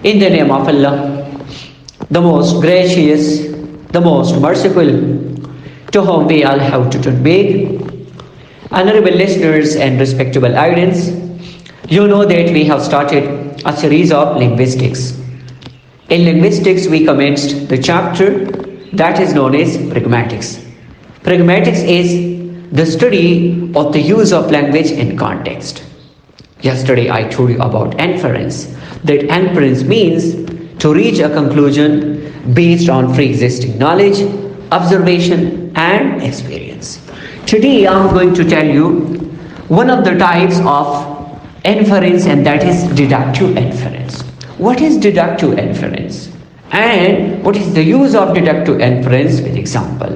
In the name of Allah, the most gracious, the most merciful, to whom we all have to turn back. Honorable listeners and respectable audience, you know that we have started a series of linguistics. In linguistics, we commenced the chapter that is known as pragmatics. Pragmatics is the study of the use of language in context. Yesterday, I told you about inference. That inference means to reach a conclusion based on pre-existing knowledge, observation, and experience. Today, I'm going to tell you one of the types of inference, and that is deductive inference. What is deductive inference? And what is the use of deductive inference with example?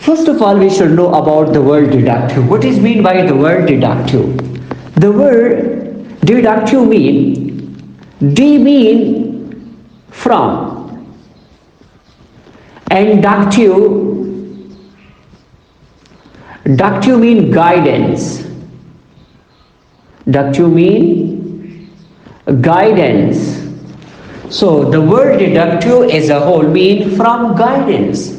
First of all, we should know about the word deductive. What is meant by the word deductive? The word deductive mean from, and ductive mean guidance. Ductive mean guidance. So the word deductive as a whole mean from guidance.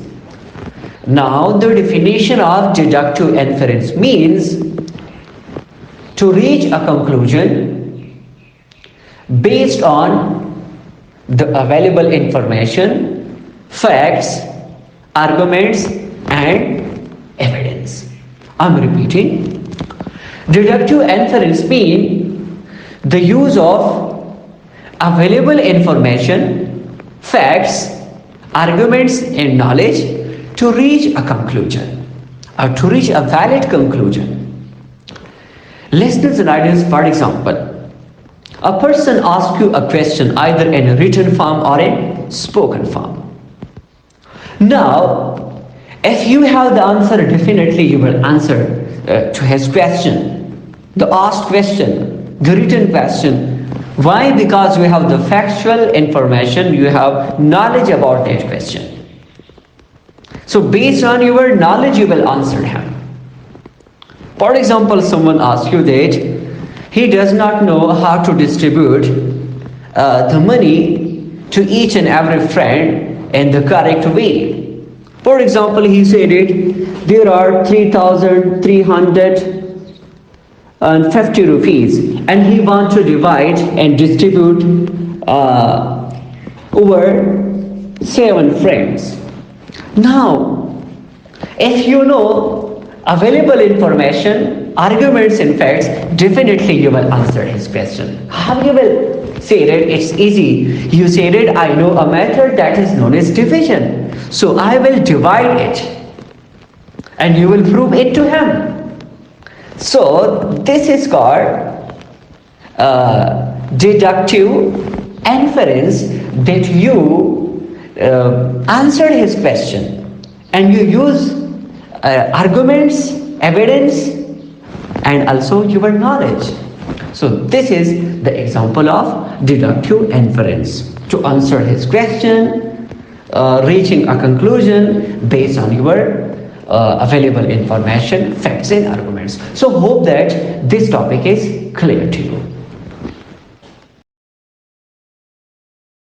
Now the definition of deductive inference means to reach a conclusion based on the available information, facts, arguments, and evidence. I'm repeating. Deductive inference means the use of available information, facts, arguments, and knowledge to reach a conclusion or to reach a valid conclusion. Listeners and audience, for example, a person asks you a question either in a written form or in spoken form. Now, if you have the answer, definitely you will answer to his question, the asked question, the written question. Why? Because you have the factual information, you have knowledge about that question. So based on your knowledge, you will answer him. For example, someone asks you that he does not know how to distribute the money to each and every friend in the correct way. For example, he said it, there are 3,350 rupees and he wants to divide and distribute over 7 friends. Now, if you know available information, arguments, and facts, definitely you will answer his question. How you will say it? It's easy. You said it, I know a method that is known as division. So I will divide it and you will prove it to him. So this is called deductive inference, that you answered his question and you use arguments, evidence, and also your knowledge. So this is the example of deductive inference. To answer his question, reaching a conclusion based on your available information, facts, and arguments. So hope that this topic is clear to you.